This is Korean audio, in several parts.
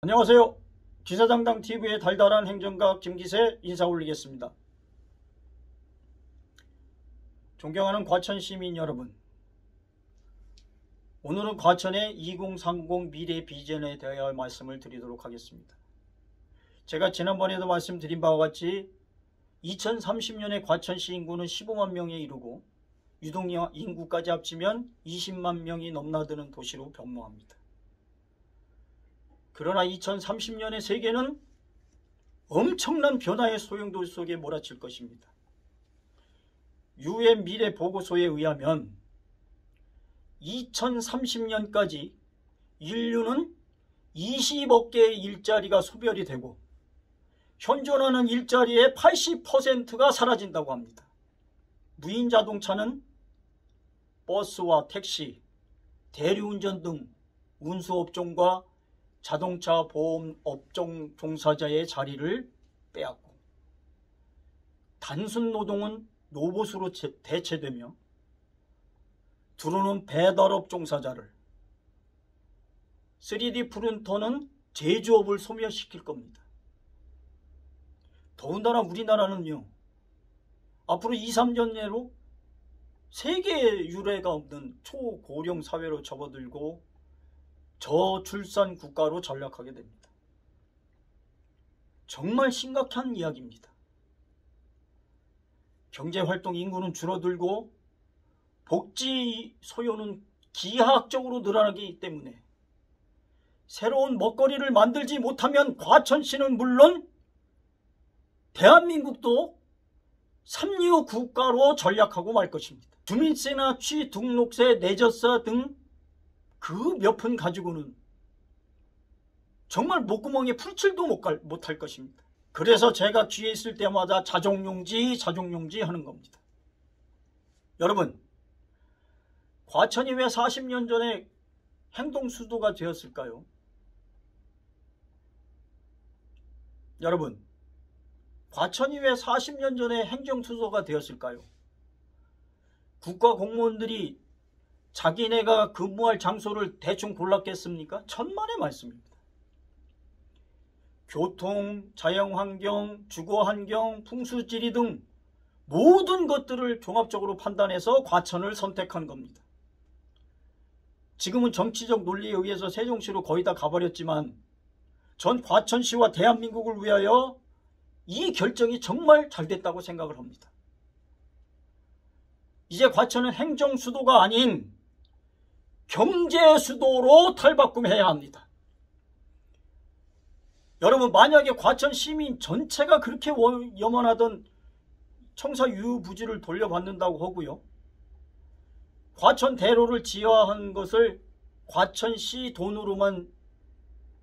안녕하세요. 기사당당TV의 달달한 행정가 김기세 인사 올리겠습니다. 존경하는 과천 시민 여러분, 오늘은 과천의 2030 미래 비전에 대하여 말씀을 드리도록 하겠습니다. 제가 지난번에도 말씀드린 바와 같이 2030년에 과천시 인구는 15만 명에 이르고 유동 인구까지 합치면 20만 명이 넘나드는 도시로 변모합니다. 그러나 2030년의 세계는 엄청난 변화의 소용돌이 속에 몰아칠 것입니다. UN 미래 보고서에 의하면 2030년까지 인류는 20억 개의 일자리가 소멸이 되고 현존하는 일자리의 80%가 사라진다고 합니다. 무인 자동차는 버스와 택시, 대리운전 등 운수업종과 자동차 보험 업종 종사자의 자리를 빼앗고 단순 노동은 로봇으로 대체되며 들어오는 배달업 종사자를, 3D 프린터는 제조업을 소멸시킬 겁니다. 더군다나 우리나라는요, 앞으로 2, 3년 내로 세계 유례가 없는 초고령 사회로 접어들고 저출산 국가로 전락하게 됩니다. 정말 심각한 이야기입니다. 경제활동 인구는 줄어들고 복지 소요는 기하학적으로 늘어나기 때문에 새로운 먹거리를 만들지 못하면 과천시는 물론 대한민국도 삼류 국가로 전락하고 말 것입니다. 주민세나 취등록세, 내저세 등 그 몇 푼 가지고는 정말 목구멍에 풀칠도 못할 것입니다. 그래서 제가 뒤에 있을 때마다 자족용지 하는 겁니다. 여러분, 과천이 왜 40년 전에 행동수도가 되었을까요? 여러분, 과천이 왜 40년 전에 행정수도가 되었을까요? 국가 공무원들이 자기네가 근무할 장소를 대충 골랐겠습니까? 천만의 말씀입니다. 교통, 자연환경, 주거환경, 풍수지리 등 모든 것들을 종합적으로 판단해서 과천을 선택한 겁니다. 지금은 정치적 논리에 의해서 세종시로 거의 다 가버렸지만 전 과천시와 대한민국을 위하여 이 결정이 정말 잘 됐다고 생각을 합니다. 이제 과천은 행정수도가 아닌 경제수도로 탈바꿈해야 합니다. 여러분, 만약에 과천 시민 전체가 그렇게 염원하던 청사 유휴부지를 돌려받는다고 하고요, 과천 대로를 지어한 것을 과천시 돈으로만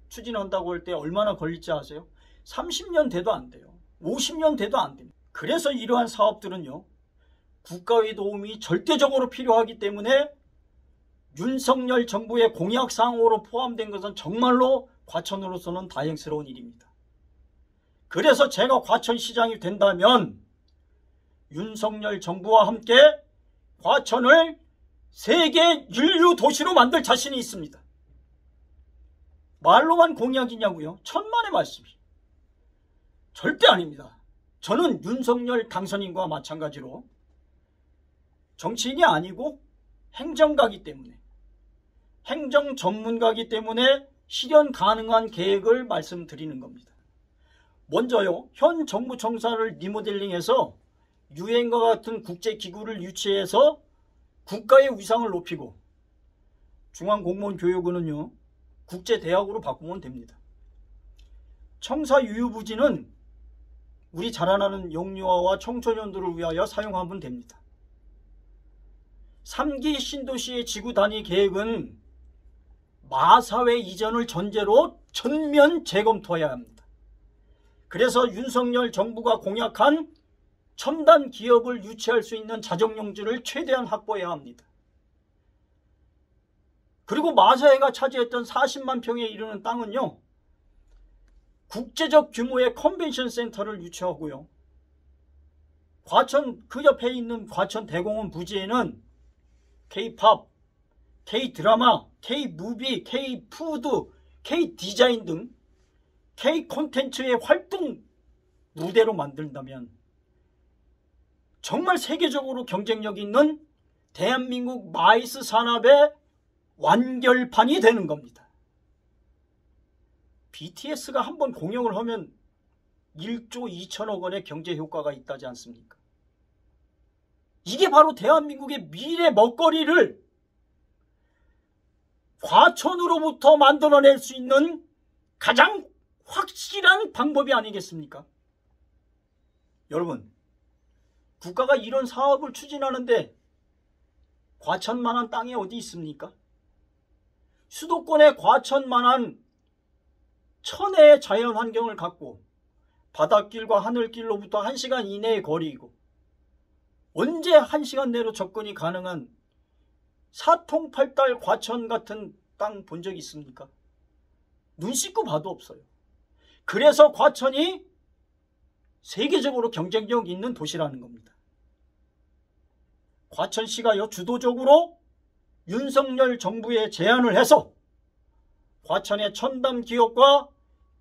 추진한다고 할 때 얼마나 걸릴지 아세요? 30년 돼도 안 돼요. 50년 돼도 안 됩니다. 그래서 이러한 사업들은요, 국가의 도움이 절대적으로 필요하기 때문에 윤석열 정부의 공약사항으로 포함된 것은 정말로 과천으로서는 다행스러운 일입니다. 그래서 제가 과천시장이 된다면 윤석열 정부와 함께 과천을 세계 인류 도시로 만들 자신이 있습니다. 말로만 공약이냐고요? 천만의 말씀이. 절대 아닙니다. 저는 윤석열 당선인과 마찬가지로 정치인이 아니고 행정가이기 때문에, 행정 전문가이기 때문에 실현 가능한 계획을 말씀드리는 겁니다. 먼저요, 현 정부 청사를 리모델링해서 유엔과 같은 국제기구를 유치해서 국가의 위상을 높이고, 중앙공무원 교육원은요, 국제대학으로 바꾸면 됩니다. 청사 유휴부지는 우리 자라나는 영유아와 청소년들을 위하여 사용하면 됩니다. 3기 신도시의 지구 단위 계획은 마사회 이전을 전제로 전면 재검토해야 합니다. 그래서 윤석열 정부가 공약한 첨단 기업을 유치할 수 있는 자정용지를 최대한 확보해야 합니다. 그리고 마사회가 차지했던 40만 평에 이르는 땅은요, 국제적 규모의 컨벤션 센터를 유치하고요, 과천 그 옆에 있는 과천 대공원 부지에는 K-팝, K-드라마, K-무비, K-푸드, K-디자인 등 K 콘텐츠의 활동 무대로 만든다면 정말 세계적으로 경쟁력 있는 대한민국 마이스 산업의 완결판이 되는 겁니다. BTS가 한번 공연을 하면 1조 2천억 원의 경제 효과가 있다지 않습니까? 이게 바로 대한민국의 미래 먹거리를 과천으로부터 만들어낼 수 있는 가장 확실한 방법이 아니겠습니까? 여러분, 국가가 이런 사업을 추진하는데 과천만한 땅이 어디 있습니까? 수도권에 과천만한 천혜의 자연환경을 갖고 바닷길과 하늘길로부터 1시간 이내의 거리이고 언제 1시간 내로 접근이 가능한 사통팔달 과천 같은 땅 본 적 있습니까? 눈 씻고 봐도 없어요. 그래서 과천이 세계적으로 경쟁력 있는 도시라는 겁니다. 과천시가 주도적으로 윤석열 정부에 제안을 해서 과천의 첨단 기업과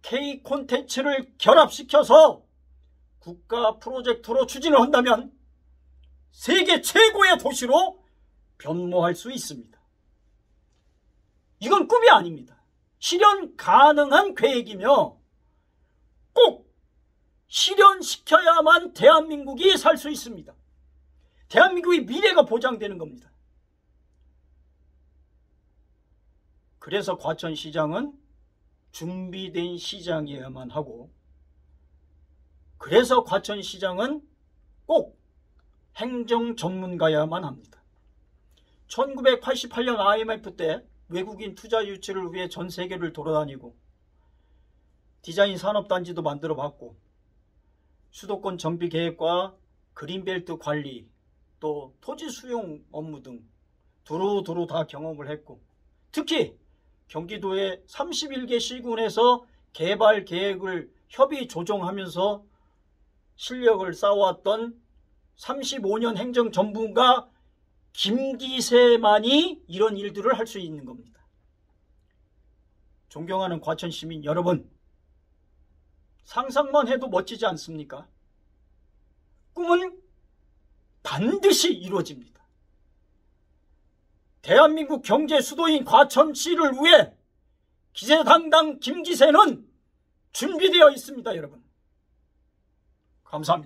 K 콘텐츠를 결합시켜서 국가 프로젝트로 추진을 한다면 세계 최고의 도시로 변모할 수 있습니다. 이건 꿈이 아닙니다. 실현 가능한 계획이며 꼭 실현시켜야만 대한민국이 살 수 있습니다. 대한민국의 미래가 보장되는 겁니다. 그래서 과천시장은 준비된 시장이어야만 하고, 그래서 과천시장은 꼭 행정 전문가여야만 합니다. 1988년 IMF 때 외국인 투자 유치를 위해 전 세계를 돌아다니고 디자인 산업단지도 만들어 봤고 수도권 정비 계획과 그린벨트 관리 또 토지 수용 업무 등 두루두루 다 경험을 했고, 특히 경기도의 31개 시군에서 개발 계획을 협의 조정하면서 실력을 쌓아왔던 35년 행정전문가 김기세만이 이런 일들을 할 수 있는 겁니다. 존경하는 과천시민 여러분, 상상만 해도 멋지지 않습니까? 꿈은 반드시 이루어집니다. 대한민국 경제 수도인 과천시를 위해 기세당당 김기세는 준비되어 있습니다. 여러분, 감사합니다.